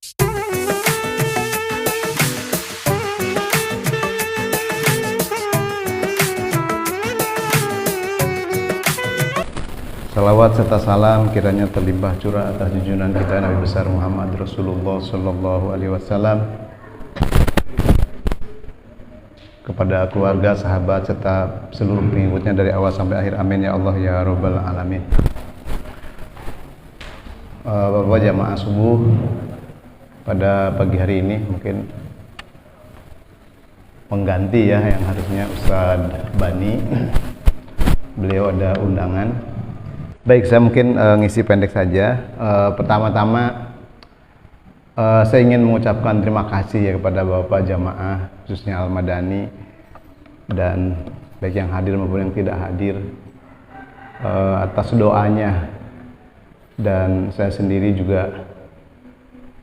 Salawat serta salam kiranya terlimpah curah atas junjungan kita Nabi besar Muhammad Rasulullah Sallallahu Alaihi Wasallam, kepada keluarga, sahabat, serta seluruh pengikutnya dari awal sampai akhir. Amin ya Allah ya Rabbal Alamin. Bapak jamaah subuh, pada pagi hari ini mungkin pengganti ya yang harusnya Ustadz Bani, beliau ada undangan. Baik, saya mungkin ngisi pendek saja. Pertama-tama saya ingin mengucapkan terima kasih ya kepada Bapak jamaah khususnya Al-Madani dan baik yang hadir maupun yang tidak hadir atas doanya. Dan saya sendiri juga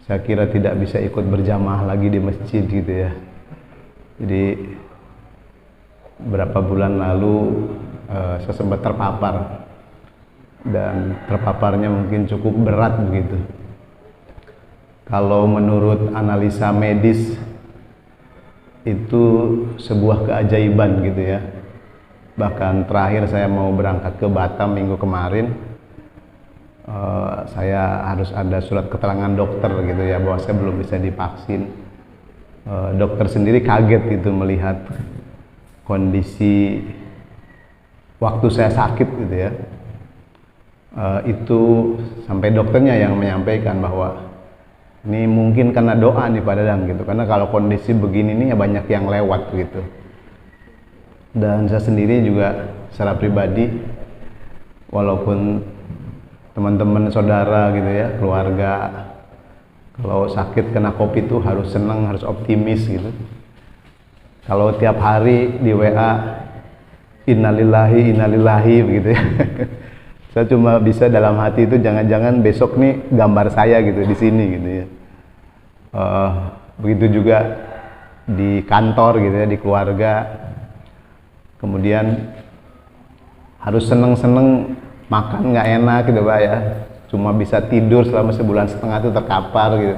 saya kira tidak bisa ikut berjamaah lagi di masjid gitu ya. Jadi beberapa bulan lalu saya sempat terpapar, dan terpaparnya mungkin cukup berat begitu. Kalau menurut analisa medis itu sebuah keajaiban gitu ya. Bahkan terakhir saya mau berangkat ke Batam minggu kemarin, saya harus ada surat keterangan dokter gitu ya bahwa saya belum bisa divaksin. Dokter sendiri kaget gitu melihat kondisi waktu saya sakit gitu ya. Itu sampai dokternya yang menyampaikan bahwa ini mungkin karena doa nih Pak Dadang gitu, karena kalau kondisi begini nih ya banyak yang lewat gitu. Dan saya sendiri juga secara pribadi, walaupun teman-teman saudara gitu ya, keluarga, kalau sakit kena COVID itu harus senang, harus optimis gitu. Kalau tiap hari di WA innalillahi begitu ya. Saya cuma bisa dalam hati itu jangan-jangan besok nih gambar saya gitu di sini gitu ya. Begitu juga di kantor gitu ya, di keluarga. Kemudian harus seneng-seneng makan nggak enak gitu Pak ya. Cuma bisa tidur selama sebulan setengah itu terkapar gitu.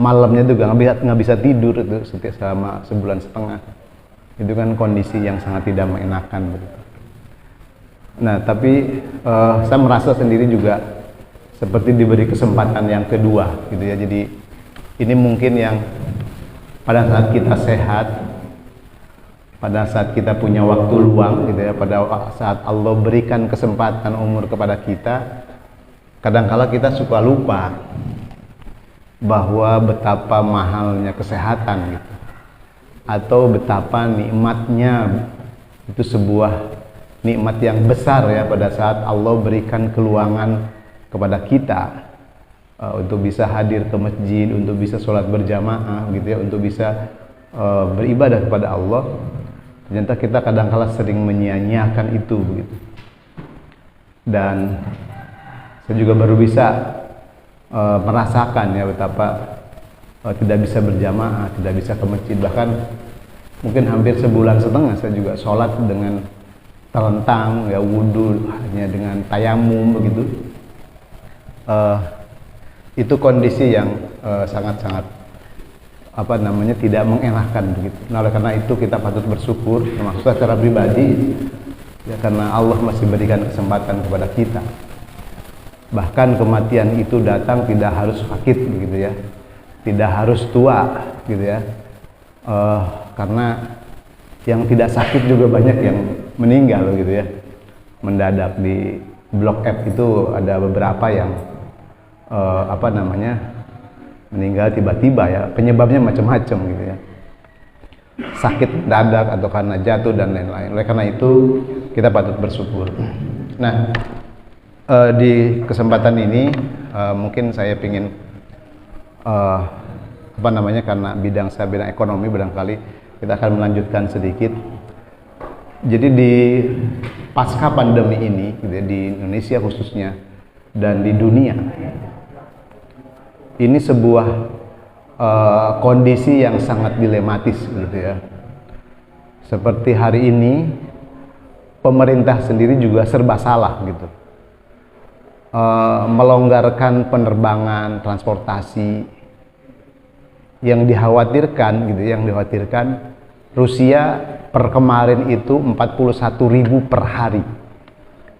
Malamnya juga nggak bisa tidur itu selama sebulan setengah. Itu kan kondisi yang sangat tidak mengenakan begitu. Nah, tapi saya merasa sendiri juga seperti diberi kesempatan yang kedua gitu ya. Jadi ini mungkin yang pada saat kita sehat, pada saat kita punya waktu luang gitu ya, pada saat Allah berikan kesempatan umur kepada kita, kadangkala kita suka lupa bahwa betapa mahalnya kesehatan gitu, atau betapa nikmatnya itu sebuah nikmat yang besar ya pada saat Allah berikan keluangan kepada kita untuk bisa hadir ke masjid, untuk bisa sholat berjamaah gitu ya, untuk bisa beribadah kepada Allah. Ternyata kita kadang-kala sering menyia-nyiakan itu begitu. Dan saya juga baru bisa merasakan ya betapa tidak bisa berjamaah, tidak bisa ke masjid. Bahkan mungkin hampir sebulan setengah saya juga sholat dengan terlentang ya, wudhu hanya dengan tayamum begitu. Itu kondisi yang sangat-sangat tidak mengenakan begitu. Nah, oleh karena itu kita patut bersyukur, termasuk secara pribadi ya, karena Allah masih berikan kesempatan kepada kita. Bahkan kematian itu datang tidak harus sakit begitu ya, tidak harus tua gitu ya. Karena yang tidak sakit juga banyak yang meninggal gitu ya, mendadak. Di Blok F itu ada beberapa yang meninggal tiba-tiba ya, penyebabnya macam-macam gitu ya, sakit mendadak atau karena jatuh dan lain-lain. Oleh karena itu kita patut bersyukur. Nah, di kesempatan ini mungkin saya ingin karena bidang saya bidang ekonomi, barangkali kita akan melanjutkan sedikit. Jadi di pasca pandemi ini gitu ya, di Indonesia khususnya dan di dunia, ini sebuah kondisi yang sangat dilematis gitu ya. Seperti hari ini pemerintah sendiri juga serba salah gitu, melonggarkan penerbangan, transportasi, yang dikhawatirkan gitu, yang dikhawatirkan Rusia per kemarin itu 41.000 per hari.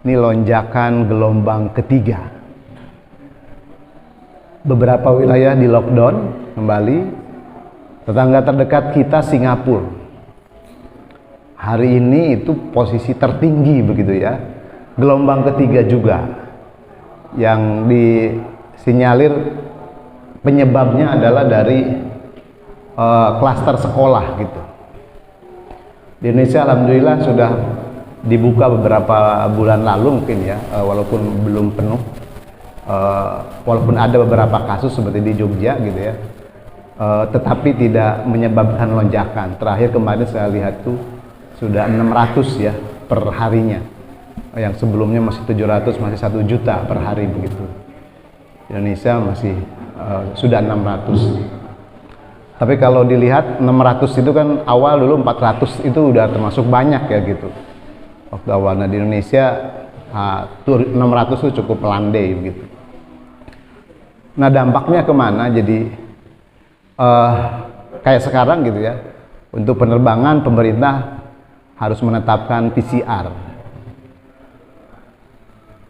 Ini lonjakan gelombang ketiga. Beberapa wilayah di lockdown kembali. Tetangga terdekat kita Singapura. Hari ini itu posisi tertinggi begitu ya. Gelombang ketiga juga. Yang disinyalir penyebabnya adalah dari klaster sekolah gitu. Di Indonesia alhamdulillah sudah dibuka beberapa bulan lalu mungkin ya, walaupun belum penuh, walaupun ada beberapa kasus seperti di Jogja gitu ya, tetapi tidak menyebabkan lonjakan. Terakhir kemarin saya lihat tuh sudah 600 ya per harinya, yang sebelumnya masih 700, masih 1 juta per hari begitu. Indonesia masih sudah 600. Tapi kalau dilihat 600 itu kan awal dulu 400 itu udah termasuk banyak ya gitu. Waktu awalnya di Indonesia 600 itu cukup melandai begitu. Nah dampaknya kemana? Jadi kayak sekarang gitu ya, untuk penerbangan pemerintah harus menetapkan PCR.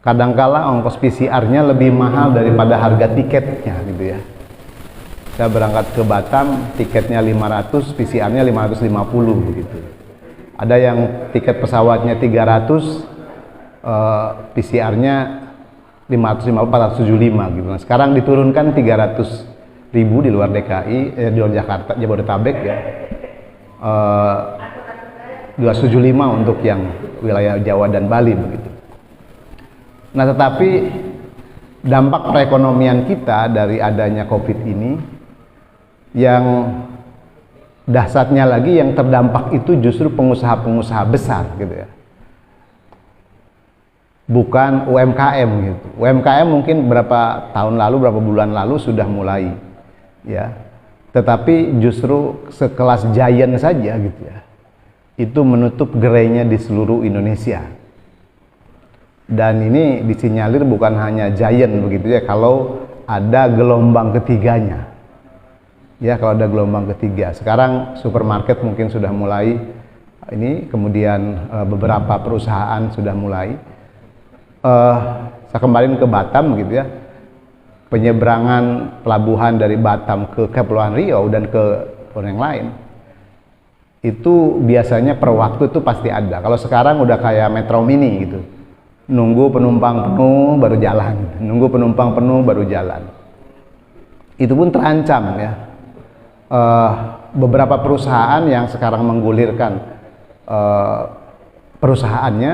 Kadangkala ongkos PCR-nya lebih mahal daripada harga tiketnya gitu ya. Saya berangkat ke Batam, tiketnya 500, PCR-nya 550 begitu. Ada yang tiket pesawatnya 300, PCR-nya 550, 475 gitu. Nah, sekarang diturunkan 300.000 di luar DKI, di luar Jakarta, Jabodetabek ya. 275 untuk yang wilayah Jawa dan Bali begitu. Nah, tetapi dampak perekonomian kita dari adanya COVID ini, yang dahsyatnya lagi yang terdampak itu justru pengusaha-pengusaha besar gitu ya, bukan UMKM gitu. UMKM mungkin berapa tahun lalu, berapa bulan lalu sudah mulai ya, tetapi justru sekelas Giant saja gitu ya, itu menutup gerainya di seluruh Indonesia. Dan ini disinyalir bukan hanya Giant begitu ya, kalau ada gelombang ketiganya. Ya, kalau ada gelombang ketiga. Sekarang supermarket mungkin sudah mulai ini, kemudian beberapa perusahaan sudah mulai. Saya kembali ke Batam gitu ya. Penyeberangan pelabuhan dari Batam ke Kepulauan Riau dan ke yang lain, itu biasanya per waktu itu pasti ada. Kalau sekarang udah kayak Metro Mini gitu. Nunggu penumpang penuh baru jalan. Nunggu penumpang penuh baru jalan. Itu pun terancam ya. Beberapa perusahaan yang sekarang menggulirkan perusahaannya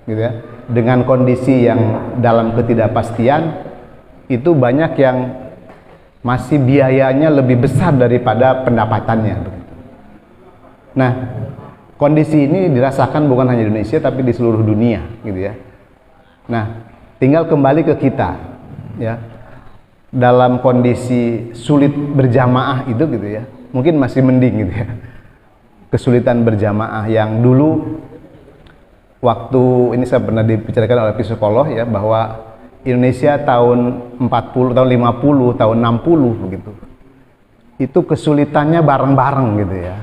gitu ya, dengan kondisi yang dalam ketidakpastian, itu banyak yang masih biayanya lebih besar daripada pendapatannya begitu. Nah, kondisi ini dirasakan bukan hanya di Indonesia tapi di seluruh dunia gitu ya. Nah, tinggal kembali ke kita ya. Dalam kondisi sulit berjamaah itu gitu ya, mungkin masih mending gitu ya. Kesulitan berjamaah yang dulu waktu ini saya pernah dibicarakan oleh psikolog ya, bahwa Indonesia tahun 40, tahun 50, tahun 60 begitu, itu kesulitannya bareng-bareng gitu ya.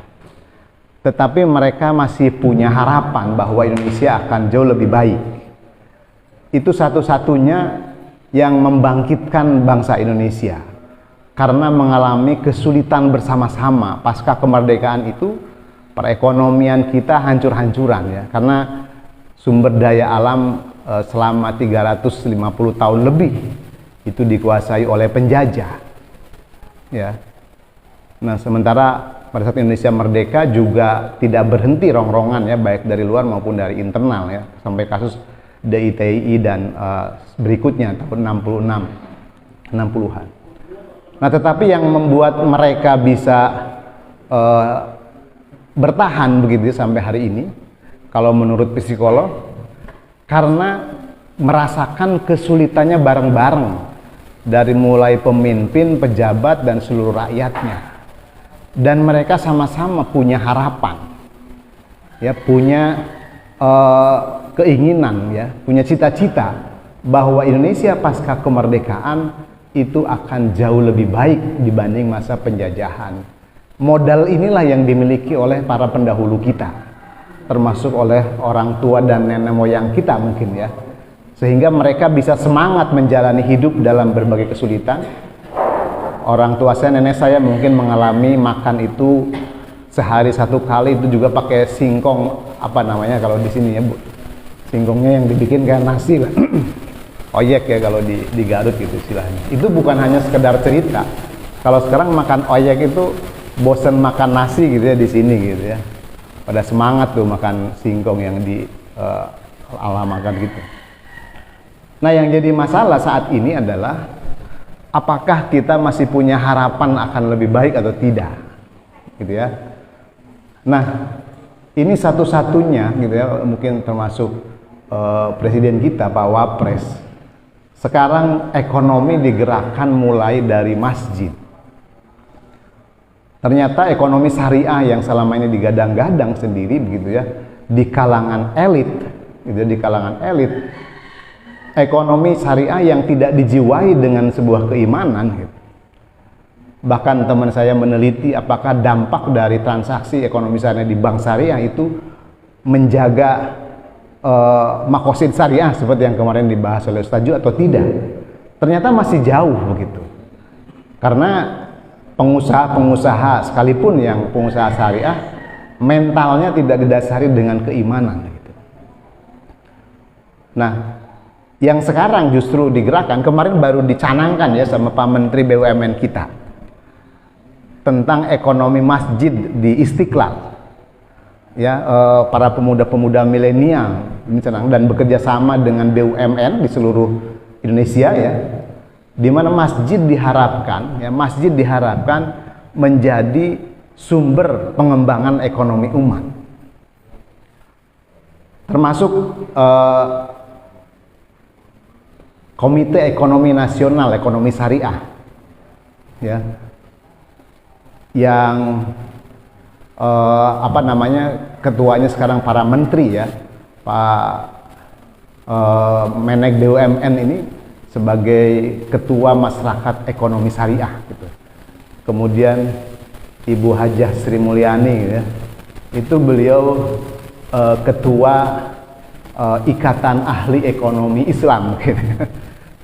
Tetapi mereka masih punya harapan bahwa Indonesia akan jauh lebih baik. Itu satu-satunya yang membangkitkan bangsa Indonesia, karena mengalami kesulitan bersama-sama pasca kemerdekaan itu. Perekonomian kita hancur-hancuran ya, karena sumber daya alam selama 350 tahun lebih itu dikuasai oleh penjajah ya. Nah, sementara pada saat Indonesia merdeka juga tidak berhenti rongrongan ya, baik dari luar maupun dari internal ya, sampai kasus DITI dan berikutnya tahun 60-an. Nah, tetapi yang membuat mereka bisa bertahan begitu sampai hari ini, kalau menurut psikolog, karena merasakan kesulitannya bareng-bareng dari mulai pemimpin, pejabat, dan seluruh rakyatnya. Dan mereka sama-sama punya harapan ya, punya keinginan ya, punya cita-cita bahwa Indonesia pasca kemerdekaan itu akan jauh lebih baik dibanding masa penjajahan. Modal inilah yang dimiliki oleh para pendahulu kita, termasuk oleh orang tua dan nenek moyang kita mungkin ya, sehingga mereka bisa semangat menjalani hidup dalam berbagai kesulitan. Orang tua saya, nenek saya mungkin mengalami makan itu sehari 1 kali, itu juga pakai singkong, apa namanya kalau di sini ya Bu, singkongnya yang dibikin kayak nasi lah. Oyek ya kalau di Garut gitu istilahnya. Itu bukan hanya sekedar cerita. Kalau sekarang makan oyek itu bosen makan nasi gitu ya di sini gitu ya. Pada semangat tuh makan singkong yang di alamakan gitu. Nah, yang jadi masalah saat ini adalah apakah kita masih punya harapan akan lebih baik atau tidak, gitu ya. Nah, ini satu-satunya gitu ya, mungkin termasuk presiden kita Pak Wapres. Sekarang ekonomi digerakkan mulai dari masjid. Ternyata ekonomi syariah yang selama ini digadang-gadang sendiri begitu ya, di kalangan elit, gitu ya, di kalangan elit, ekonomi syariah yang tidak dijiwai dengan sebuah keimanan gitu. Bahkan teman saya meneliti apakah dampak dari transaksi ekonomi syariah di bank syariah itu menjaga makosid syariah seperti yang kemarin dibahas oleh Ustaz Ju atau tidak. Ternyata masih jauh begitu. Karena pengusaha-pengusaha sekalipun yang pengusaha syariah mentalnya tidak didasari dengan keimanan gitu. Nah, yang sekarang justru digerakkan, kemarin baru dicanangkan ya sama Pak Menteri BUMN kita tentang ekonomi masjid di Istiqlal. Ya, para pemuda-pemuda milenial dan bekerja sama dengan BUMN di seluruh Indonesia ya, di mana masjid diharapkan menjadi sumber pengembangan ekonomi umat, termasuk Komite Ekonomi Nasional Ekonomi Syariah ya, yang ketuanya sekarang para menteri ya, Pak Menek BUMN ini sebagai ketua masyarakat ekonomi syariah gitu. Kemudian Ibu Hajah Sri Mulyani ya, itu beliau ketua Ikatan Ahli Ekonomi Islam gitu.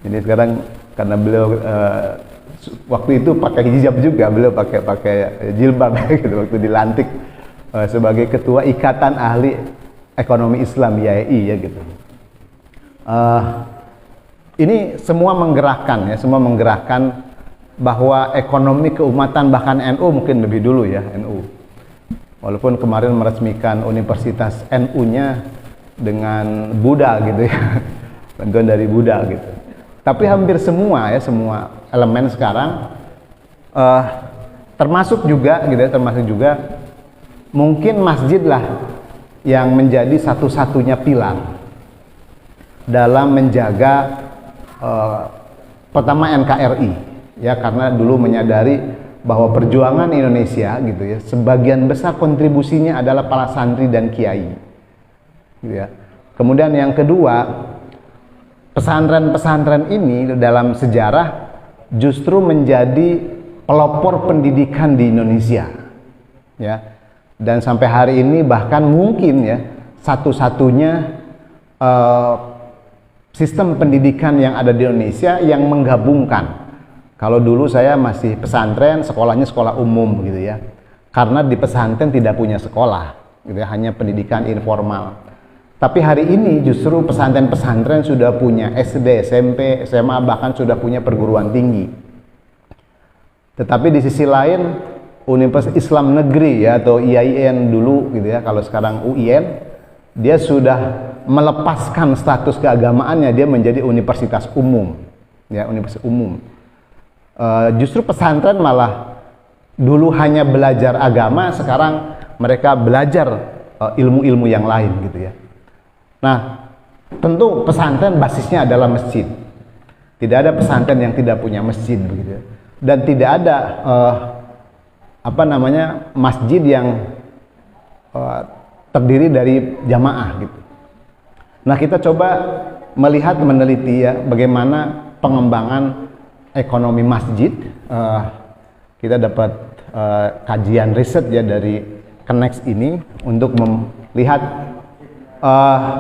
Jadi sekarang karena beliau waktu itu pakai hijab juga, beliau pakai jilbab gitu waktu dilantik sebagai ketua Ikatan Ahli Ekonomi Islam IAI ya gitu. Ini semua menggerakkan bahwa ekonomi keumatan, bahkan NU mungkin lebih dulu ya, NU. Walaupun kemarin meresmikan Universitas NU-nya dengan Buddha gitu ya, bantuan dari Buddha gitu. Tapi hampir semua elemen sekarang termasuk juga mungkin masjid lah yang menjadi satu-satunya pilar dalam menjaga pertama NKRI ya, karena dulu menyadari bahwa perjuangan Indonesia gitu ya, sebagian besar kontribusinya adalah para santri dan kiai gitu ya. Kemudian yang kedua, pesantren-pesantren ini dalam sejarah justru menjadi pelopor pendidikan di Indonesia ya, dan sampai hari ini bahkan mungkin ya satu-satunya sistem pendidikan yang ada di Indonesia yang menggabungkan. Kalau dulu saya masih pesantren, sekolahnya sekolah umum gitu ya, karena di pesantren tidak punya sekolah gitu ya, hanya pendidikan informal. Tapi hari ini justru pesantren-pesantren sudah punya SD, SMP, SMA, bahkan sudah punya perguruan tinggi. Tetapi di sisi lain, Universitas Islam Negeri ya, atau IAIN dulu gitu ya, kalau sekarang UIN, dia sudah melepaskan status keagamaannya, dia menjadi universitas umum ya, universitas umum. Justru pesantren malah dulu hanya belajar agama, sekarang mereka belajar ilmu-ilmu yang lain gitu ya. Nah, tentu pesantren basisnya adalah masjid. Tidak ada pesantren yang tidak punya masjid begitu ya. Dan tidak ada masjid yang terdiri dari jamaah gitu. Nah, kita coba meneliti ya bagaimana pengembangan ekonomi masjid. Kita dapat kajian riset ya dari Kenex ini untuk melihat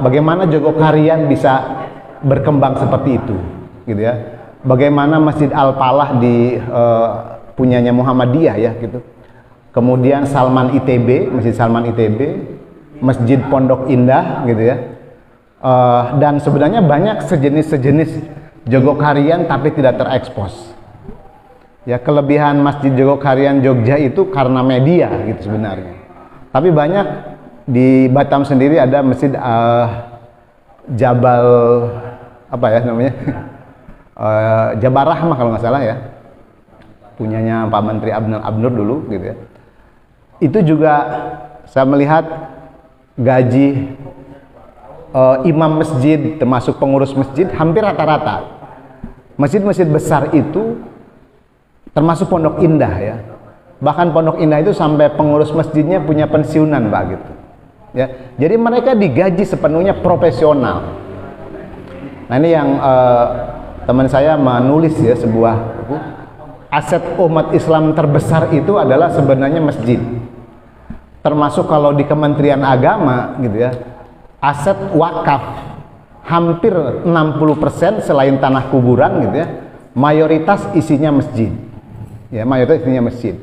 bagaimana Jogokarian bisa berkembang seperti itu, gitu ya. Bagaimana Masjid Al-Falah di punyanya Muhammadiyah ya, gitu. Kemudian Salman ITB, Masjid Salman ITB, Masjid Pondok Indah, gitu ya. Dan sebenarnya banyak sejenis Jogokarian tapi tidak terekspos. Ya, kelebihan Masjid Jogokarian Jogja itu karena media gitu sebenarnya. Tapi banyak di Batam sendiri ada Masjid Jabal apa ya namanya? Jabal Rahmah kalau nggak salah ya. Punyanya Pak Menteri Abnur dulu gitu ya. Itu juga saya melihat gaji imam masjid termasuk pengurus masjid hampir rata-rata. Masjid-masjid besar itu termasuk Pondok Indah ya. Bahkan Pondok Indah itu sampai pengurus masjidnya punya pensiunan Pak gitu. Ya. Jadi mereka digaji sepenuhnya profesional. Nah ini yang teman saya menulis ya sebuah buku. Aset umat Islam terbesar itu adalah sebenarnya masjid. Termasuk kalau di Kementerian Agama gitu ya. Aset wakaf hampir 60% selain tanah kuburan gitu ya. Mayoritas isinya masjid. Ya, mayoritas isinya masjid.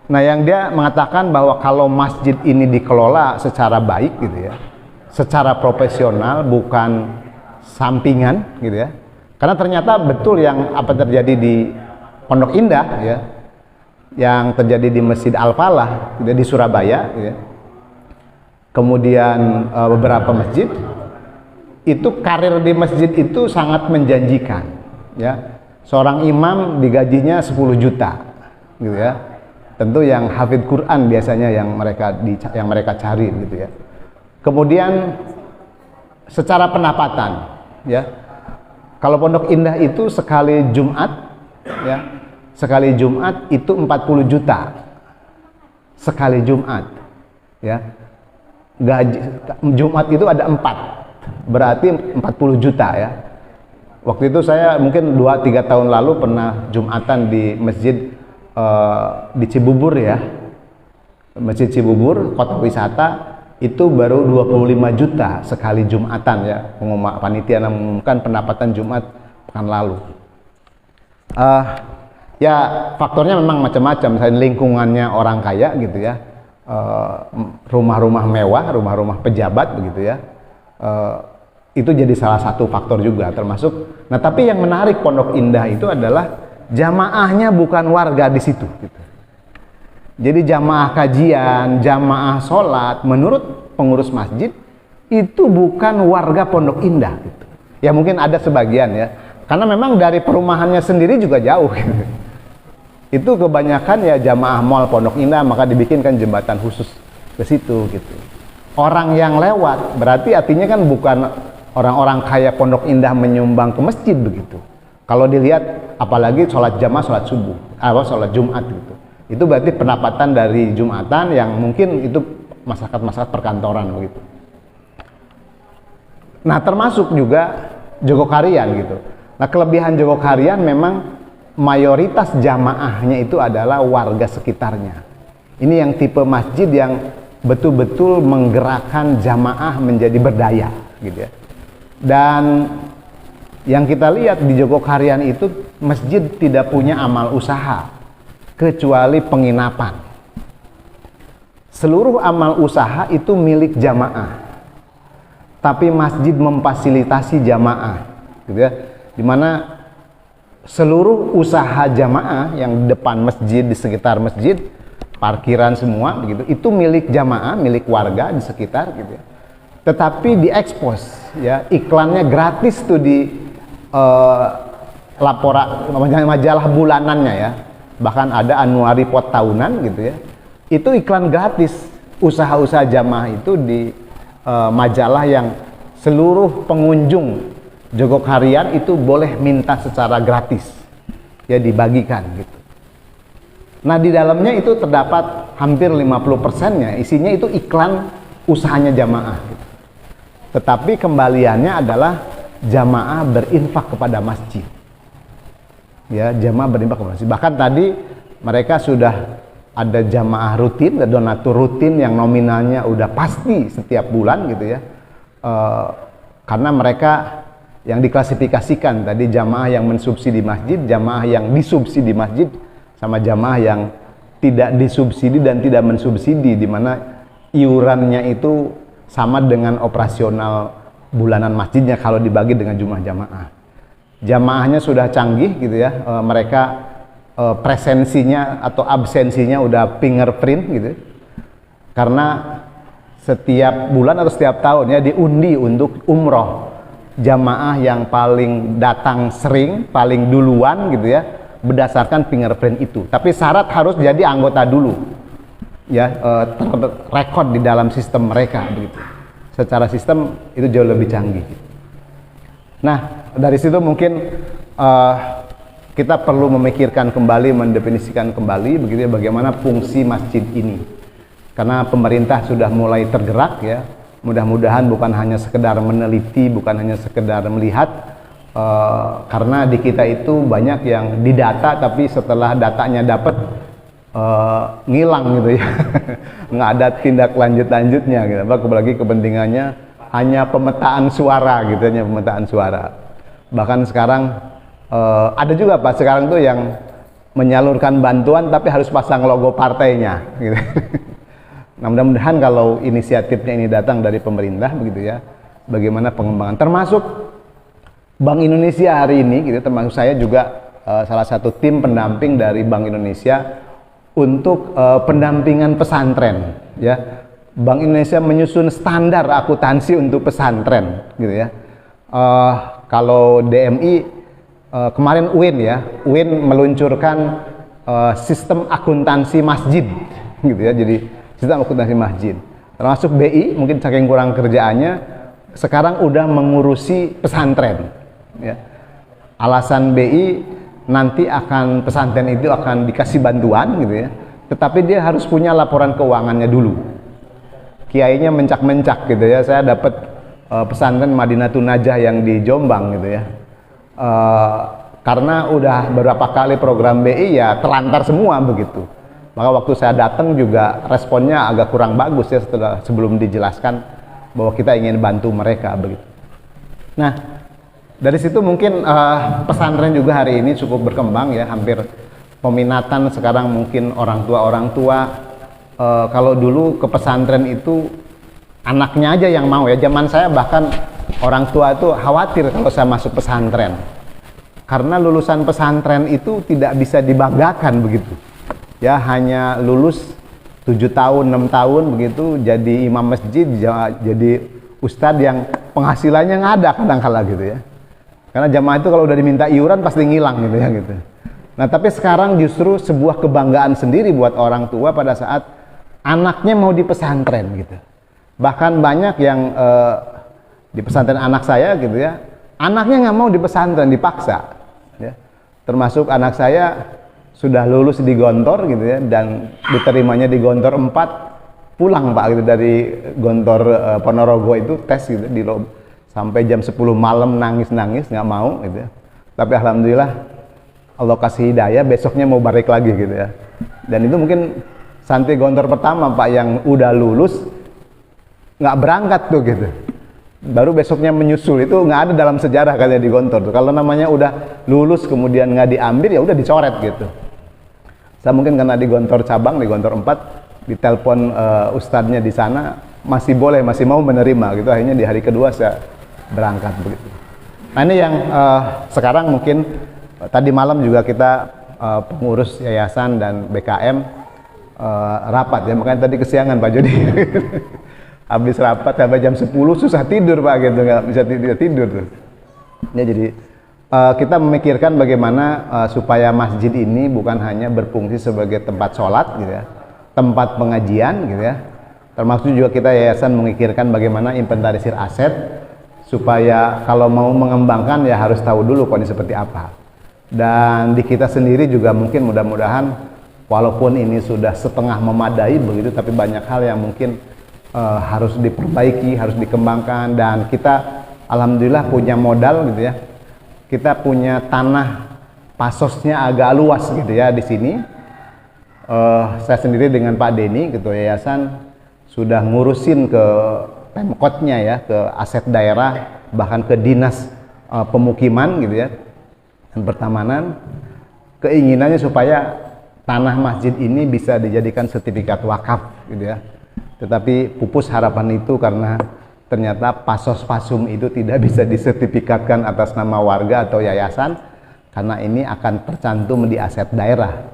Nah, yang dia mengatakan bahwa kalau masjid ini dikelola secara baik gitu ya, secara profesional bukan sampingan gitu ya. Karena ternyata betul yang apa terjadi di Pondok Indah ya, yang terjadi di Masjid Al-Falah gitu, di Surabaya gitu ya. Kemudian beberapa masjid itu karir di masjid itu sangat menjanjikan ya. Seorang imam digajinya 10 juta gitu ya. Tentu yang hafid Quran biasanya yang mereka cari gitu ya. Kemudian secara pendapatan ya. Kalau Pondok Indah itu sekali Jumat ya. Sekali Jumat itu 40 juta. Sekali Jumat ya. Gaji Jumat itu ada 4. Berarti 40 juta ya. Waktu itu saya mungkin 2-3 tahun lalu pernah Jumatan di masjid di Cibubur ya. Masjid Cibubur, kota wisata, itu baru 25 juta sekali Jumatan ya. Panitia mengumumkan pendapatan Jumat pekan lalu. Ya faktornya memang macam-macam, misalnya lingkungannya orang kaya gitu ya. Rumah-rumah mewah, rumah-rumah pejabat begitu ya. Itu jadi salah satu faktor juga termasuk. Nah tapi yang menarik Pondok Indah itu adalah jamaahnya bukan warga di situ gitu. Jadi jamaah kajian, jamaah sholat menurut pengurus masjid itu bukan warga Pondok Indah gitu. Ya mungkin ada sebagian ya, karena memang dari perumahannya sendiri juga jauh gitu. Itu kebanyakan ya jamaah mall Pondok Indah, maka dibikinkan jembatan khusus ke situ gitu. Orang yang lewat berarti artinya kan bukan orang-orang kaya Pondok Indah menyumbang ke masjid begitu. Kalau dilihat apalagi sholat jamaah, sholat subuh, sholat Jumat gitu. Itu berarti pendapatan dari Jumatan yang mungkin itu masyarakat perkantoran begitu. Nah termasuk juga Jogokarian gitu. Nah kelebihan Jogokarian memang mayoritas jamaahnya itu adalah warga sekitarnya. Ini yang tipe masjid yang betul-betul menggerakkan jamaah menjadi berdaya gitu ya. Dan yang kita lihat di Jogokarian itu masjid tidak punya amal usaha kecuali penginapan. Seluruh amal usaha itu milik jamaah, tapi masjid memfasilitasi jamaah gitu ya. Dimana seluruh usaha jamaah yang di depan masjid, di sekitar masjid, parkiran semua begitu, itu milik jamaah, milik warga di sekitar gitu ya. Tetapi diekspos ya, iklannya gratis tuh di majalah bulanannya ya. Bahkan ada annual report tahunan gitu ya. Itu iklan gratis usaha-usaha jamaah itu di majalah yang seluruh pengunjung Jogokarian itu boleh minta secara gratis ya, dibagikan gitu. Nah di dalamnya itu terdapat hampir 50%-nya isinya itu iklan usahanya jamaah gitu. Tetapi kembaliannya adalah jamaah berinfak kepada masjid. ya jamaah berinfak ke masjid. Bahkan tadi mereka sudah ada jamaah rutin, ada donatur rutin yang nominalnya udah pasti setiap bulan gitu ya. Karena mereka yang diklasifikasikan tadi jamaah yang mensubsidi masjid, jamaah yang disubsidi masjid, sama jamaah yang tidak disubsidi dan tidak mensubsidi, di mana iurannya itu sama dengan operasional bulanan masjidnya kalau dibagi dengan jumlah jamaah. Jamaahnya sudah canggih gitu ya, mereka presensinya atau absensinya udah fingerprint gitu, karena setiap bulan atau setiap tahun ya diundi untuk umroh jamaah yang paling datang sering, paling duluan gitu ya, berdasarkan fingerprint itu. Tapi syarat harus jadi anggota dulu ya, terrekod di dalam sistem mereka begitu. Secara sistem itu jauh lebih canggih. Nah, dari situ mungkin kita perlu memikirkan kembali, mendefinisikan kembali begitu ya, bagaimana fungsi masjid ini. Karena pemerintah sudah mulai tergerak ya. Mudah-mudahan bukan hanya sekedar meneliti, bukan hanya sekedar melihat, karena di kita itu banyak yang didata tapi setelah datanya dapat ngilang gitu ya. Nggak ada tindak lanjut-lanjutnya gitu. Apalagi kepentingannya hanya pemetaan suara gitu, hanya pemetaan suara. Bahkan sekarang ada juga Pak sekarang tuh yang menyalurkan bantuan tapi harus pasang logo partainya gitu. Nah, mudah-mudahan kalau inisiatifnya ini datang dari pemerintah begitu ya, bagaimana pengembangan, termasuk Bank Indonesia hari ini gitu, termasuk saya juga salah satu tim pendamping dari Bank Indonesia untuk pendampingan pesantren ya. Bank Indonesia menyusun standar akuntansi untuk pesantren gitu ya. Kalau DMI kemarin UIN ya, UIN meluncurkan sistem akuntansi masjid gitu ya, jadi sistem akuntansi masjid. Termasuk BI mungkin saking kurang kerjaannya sekarang udah mengurusi pesantren ya. Alasan BI nanti akan pesantren itu akan dikasih bantuan gitu ya, tetapi dia harus punya laporan keuangannya dulu. Kiainya mencak-mencak gitu ya. Saya dapat pesantren Madinatul Najah yang di Jombang gitu ya, karena udah beberapa kali program BI ya terlantar semua begitu. Maka waktu saya datang juga responnya agak kurang bagus ya, sebelum dijelaskan bahwa kita ingin bantu mereka begitu. Nah, dari situ mungkin pesantren juga hari ini cukup berkembang ya, hampir peminatan sekarang mungkin orang tua kalau dulu ke pesantren itu anaknya aja yang mau ya. Zaman saya bahkan orang tua itu khawatir kalau saya masuk pesantren, karena lulusan pesantren itu tidak bisa dibanggakan begitu ya, hanya lulus 7 tahun 6 tahun begitu jadi imam masjid, jadi ustadz yang penghasilannya nggak ada kadang-kala gitu ya, karena jamaah itu kalau udah diminta iuran pasti ngilang gitu ya gitu. Nah, tapi sekarang justru sebuah kebanggaan sendiri buat orang tua pada saat anaknya mau di pesantren gitu. Bahkan banyak yang di pesantren anak saya gitu ya, anaknya nggak mau di pesantren, dipaksa ya. Termasuk anak saya sudah lulus di Gontor gitu ya, dan diterimanya di Gontor 4, pulang Pak gitu dari Gontor Ponorogo itu tes gitu, sampai jam 10 malam nangis-nangis nggak mau gitu ya. Tapi alhamdulillah Allah kasih hidayah, besoknya mau balik lagi gitu ya. Dan itu mungkin santri Gontor pertama Pak yang udah lulus nggak berangkat tuh gitu, baru besoknya menyusul. Itu nggak ada dalam sejarah kalian di Gontor tuh. Kalau namanya udah lulus kemudian nggak diambil ya udah dicoret gitu. Saya mungkin karena di Gontor cabang, di Gontor 4, ditelepon ustadznya di sana, masih boleh, masih mau menerima gitu. Akhirnya di hari kedua saya berangkat begitu. Nah, ini yang sekarang mungkin tadi malam juga kita pengurus yayasan dan BKM rapat ya, makanya tadi kesiangan Pak Jody. Habis rapat sampai jam 10 susah tidur Pak gitu, nggak bisa tidur tuh. Ya, jadi kita memikirkan bagaimana supaya masjid ini bukan hanya berfungsi sebagai tempat sholat gitu ya, tempat pengajian gitu ya. Termasuk juga kita yayasan memikirkan bagaimana inventarisir aset, supaya kalau mau mengembangkan ya harus tahu dulu kondisi seperti apa. Dan di kita sendiri juga mungkin mudah-mudahan walaupun ini sudah setengah memadai begitu, tapi banyak hal yang mungkin harus diperbaiki, harus dikembangkan. Dan kita alhamdulillah punya modal gitu ya, kita punya tanah pasosnya agak luas gitu ya di sini. Saya sendiri dengan Pak Denny, ketua yayasan, sudah ngurusin ke Pemkotnya ya, ke aset daerah, bahkan ke dinas pemukiman gitu ya, dan pertamanan. Keinginannya supaya tanah masjid ini bisa dijadikan sertifikat wakaf gitu ya. Tetapi pupus harapan itu karena ternyata pasos pasum itu tidak bisa disertifikatkan atas nama warga atau yayasan karena ini akan tercantum di aset daerah.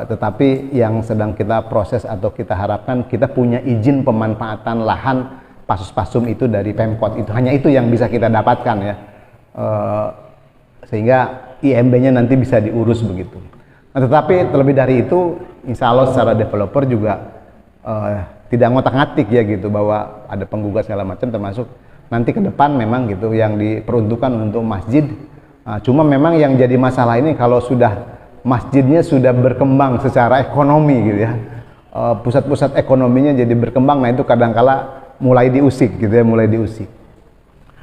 Tetapi yang sedang kita proses atau kita harapkan, kita punya izin pemanfaatan lahan pasos pasum itu dari Pemkot. Itu hanya itu yang bisa kita dapatkan ya, sehingga IMB-nya nanti bisa diurus begitu. Nah, tetapi terlebih dari itu, insya Allah secara developer juga tidak ngotak-ngatik ya gitu, bahwa ada penggugat segala macam, termasuk nanti ke depan memang gitu yang diperuntukkan untuk masjid. Cuma memang yang jadi masalah ini kalau sudah masjidnya sudah berkembang secara ekonomi gitu ya, pusat-pusat ekonominya jadi berkembang, nah itu kadangkala mulai diusik gitu ya, mulai diusik.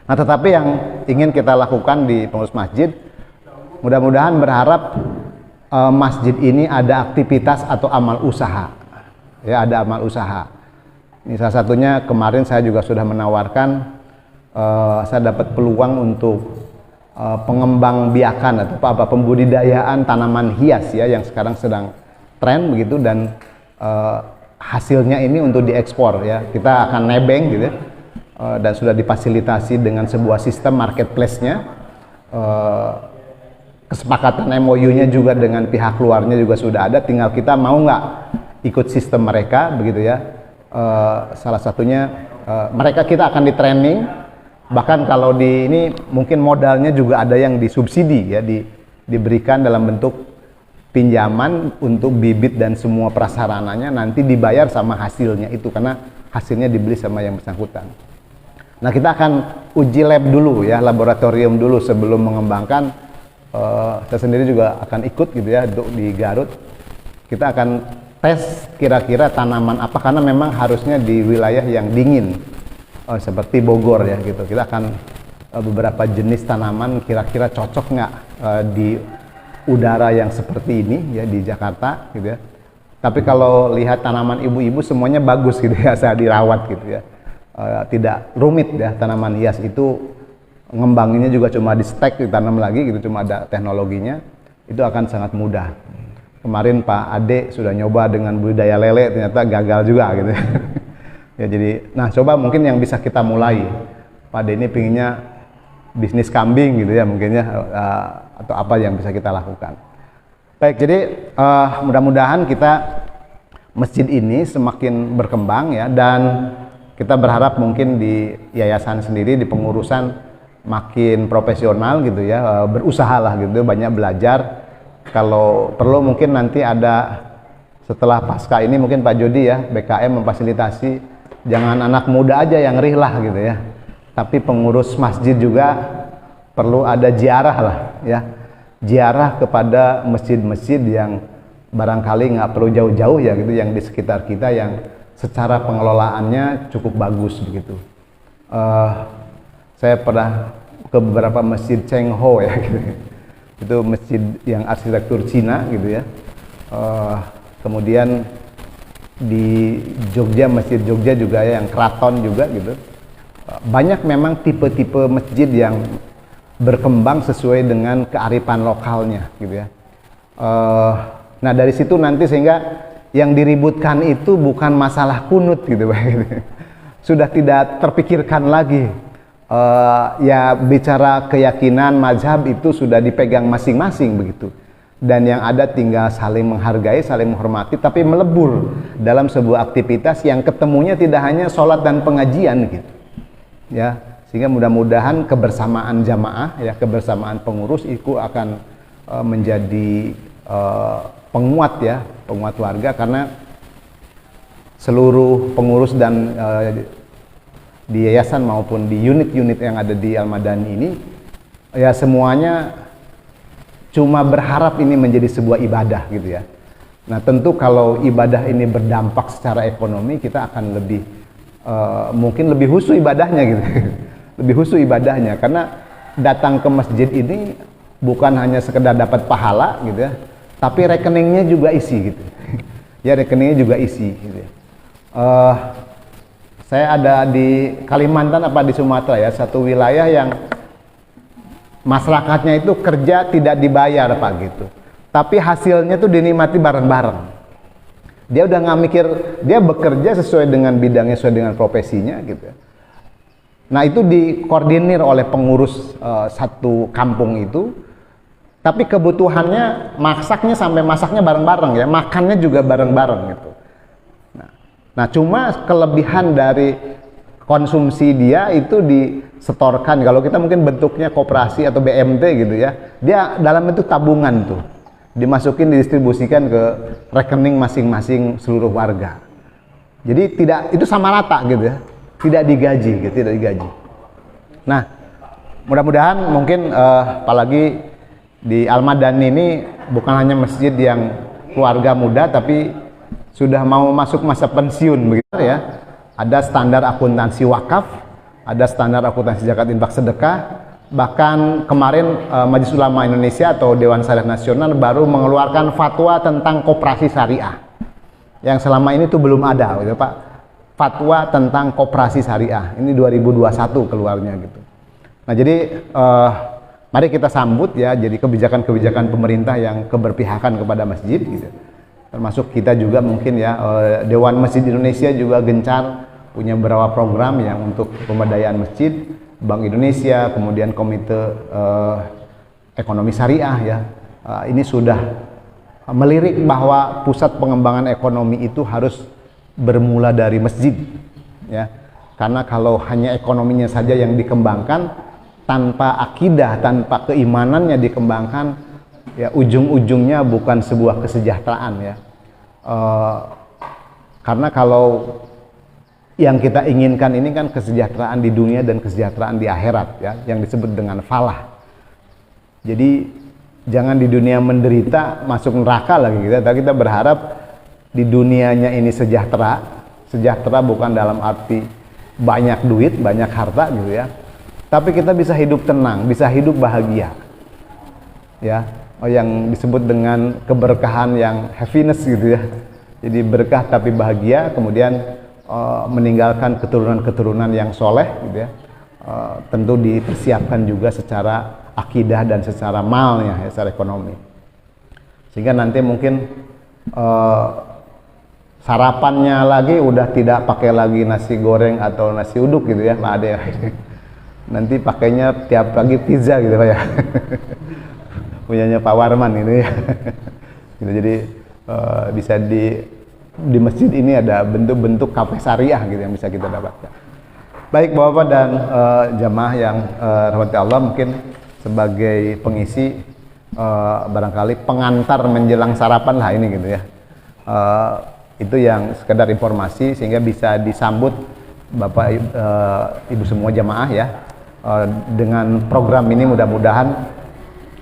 Nah, tetapi yang ingin kita lakukan di pengurus masjid, mudah-mudahan berharap masjid ini ada aktivitas atau amal usaha ya, ada amal usaha. Ini salah satunya kemarin saya juga sudah menawarkan, saya dapat peluang untuk pengembang biakan atau apa pembudidayaan tanaman hias ya, yang sekarang sedang tren begitu, dan hasilnya ini untuk diekspor ya. Kita akan nebeng gitu ya, dan sudah difasilitasi dengan sebuah sistem marketplace-nya. Kesepakatan MOU-nya juga dengan pihak luarnya juga sudah ada, tinggal kita mau nggak ikut sistem mereka begitu ya. Salah satunya mereka, kita akan di training, bahkan kalau di ini mungkin modalnya juga ada yang disubsidi ya, diberikan dalam bentuk pinjaman untuk bibit dan semua prasarananya, nanti dibayar sama hasilnya itu, karena hasilnya dibeli sama yang bersangkutan. Nah, kita akan uji lab dulu ya, laboratorium dulu sebelum mengembangkan. Saya sendiri juga akan ikut gitu ya, untuk di Garut kita akan tes kira-kira tanaman apa, karena memang harusnya di wilayah yang dingin seperti Bogor ya gitu. Kita akan beberapa jenis tanaman kira-kira cocok nggak di udara yang seperti ini ya di Jakarta gitu ya. Tapi kalau lihat tanaman ibu-ibu semuanya bagus gitu ya, saya dirawat gitu ya, tidak rumit ya. Tanaman hias itu ngembanginnya juga cuma di stek, ditanam lagi gitu, cuma ada teknologinya, itu akan sangat mudah. Kemarin Pak Ade sudah nyoba dengan budidaya lele, ternyata gagal juga gitu ya. Jadi, nah coba mungkin yang bisa kita mulai, Pak Ade ini pinginnya bisnis kambing gitu ya mungkinnya, atau apa yang bisa kita lakukan. Baik, jadi mudah-mudahan kita masjid ini semakin berkembang ya, dan kita berharap mungkin di yayasan sendiri, di pengurusan makin profesional gitu ya, berusahalah gitu, banyak belajar. Kalau perlu mungkin nanti ada setelah pasca ini mungkin Pak Jody ya, BKM memfasilitasi jangan anak muda aja yang rihlah gitu ya, tapi pengurus masjid juga perlu ada ziarah lah ya, ziarah kepada masjid-masjid yang barangkali nggak perlu jauh-jauh ya gitu, yang di sekitar kita yang secara pengelolaannya cukup bagus begitu. Saya pernah ke beberapa masjid Cheng Ho ya gitu. Itu masjid yang arsitektur Cina gitu ya. Kemudian di Jogja, masjid Jogja juga ya, yang keraton juga gitu. Banyak memang tipe-tipe masjid yang berkembang sesuai dengan kearifan lokalnya gitu ya. Nah dari situ nanti sehingga yang diributkan itu bukan masalah kunut gitu Pak. Sudah tidak terpikirkan lagi. Ya bicara keyakinan mazhab itu sudah dipegang masing-masing begitu, dan yang ada tinggal saling menghargai, saling menghormati, tapi melebur dalam sebuah aktivitas yang ketemunya tidak hanya sholat dan pengajian gitu ya, sehingga mudah-mudahan kebersamaan jamaah ya, kebersamaan pengurus itu akan menjadi penguat ya, penguat warga, karena seluruh pengurus dan di yayasan maupun di unit-unit yang ada di Al-Madani ini ya semuanya cuma berharap ini menjadi sebuah ibadah gitu ya. Nah tentu kalau ibadah ini berdampak secara ekonomi, kita akan lebih mungkin lebih khusyuk ibadahnya gitu lebih khusyuk ibadahnya, karena datang ke masjid ini bukan hanya sekedar dapat pahala gitu ya, tapi rekeningnya juga isi gitu. Ya rekeningnya juga isi gitu ya. Saya ada di Kalimantan apa di Sumatera ya, satu wilayah yang masyarakatnya itu kerja tidak dibayar Pak gitu, tapi hasilnya tuh dinikmati bareng-bareng. Dia udah nggak mikir, dia bekerja sesuai dengan bidangnya, sesuai dengan profesinya gitu ya. Nah itu dikoordinir oleh pengurus satu kampung itu, tapi kebutuhannya masaknya sampai masaknya bareng-bareng ya, makannya juga bareng-bareng gitu. Nah cuma kelebihan dari konsumsi dia itu disetorkan, kalau kita mungkin bentuknya koperasi atau BMT gitu ya, dia dalam itu tabungan tuh, dimasukin, didistribusikan ke rekening masing-masing seluruh warga. Jadi tidak, itu sama rata gitu ya, tidak digaji gitu, tidak digaji. Nah mudah-mudahan mungkin apalagi di Al-Madani ini bukan hanya masjid yang keluarga muda, tapi sudah mau masuk masa pensiun begitu ya. Ada standar akuntansi wakaf, ada standar akuntansi zakat infak sedekah. Bahkan kemarin Majelis Ulama Indonesia atau Dewan Syariah Nasional baru mengeluarkan fatwa tentang koperasi syariah. Yang selama ini tuh belum ada gitu Pak. Fatwa tentang koperasi syariah. Ini 2021 keluarnya gitu. Nah, jadi mari kita sambut ya, jadi kebijakan-kebijakan pemerintah yang keberpihakan kepada masjid gitu. Termasuk kita juga mungkin ya, Dewan Masjid Indonesia juga gencar punya beberapa program yang untuk pemberdayaan masjid, Bank Indonesia, kemudian Komite Ekonomi Syariah ya. Ini sudah melirik bahwa pusat pengembangan ekonomi itu harus bermula dari masjid ya. Karena kalau hanya ekonominya saja yang dikembangkan, tanpa akidah, tanpa keimanannya dikembangkan, ya ujung-ujungnya bukan sebuah kesejahteraan ya. Karena kalau yang kita inginkan ini kan kesejahteraan di dunia dan kesejahteraan di akhirat ya, yang disebut dengan falah. Jadi jangan di dunia menderita masuk neraka lagi gitu, tapi kita berharap di dunianya ini sejahtera. Sejahtera bukan dalam arti banyak duit, banyak harta gitu ya, tapi kita bisa hidup tenang, bisa hidup bahagia ya. Yang disebut dengan keberkahan yang happiness gitu ya. Jadi berkah tapi bahagia, kemudian meninggalkan keturunan-keturunan yang soleh gitu ya. Tentu dipersiapkan juga secara akidah dan secara malnya ya, secara ekonomi. Sehingga nanti mungkin sarapannya lagi udah tidak pakai lagi nasi goreng atau nasi uduk gitu ya Pak Ade. Nanti pakainya tiap pagi pizza gitu Pak ya. Punyanya Pak Warman ini ya. Gitu, jadi bisa di masjid ini ada bentuk-bentuk kafe syariah gitu yang bisa kita dapatkan. Baik Bapak dan jamaah yang rahmati Allah, mungkin sebagai pengisi barangkali pengantar menjelang sarapan lah ini gitu ya. Itu yang sekedar informasi sehingga bisa disambut Bapak Ibu semua jamaah ya. Dengan program ini mudah-mudahan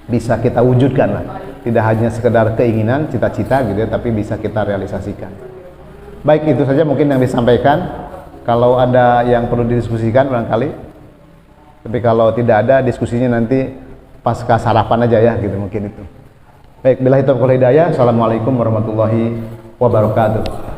bisa kita wujudkan lah, tidak hanya sekedar keinginan, cita-cita gitu ya, tapi bisa kita realisasikan. Baik, itu saja mungkin yang disampaikan. Kalau ada yang perlu didiskusikan barangkali, tapi kalau tidak ada, diskusinya nanti pasca sarapan aja ya gitu, mungkin itu. Baik, billahi taufiq wal hidayah. Assalamualaikum warahmatullahi wabarakatuh.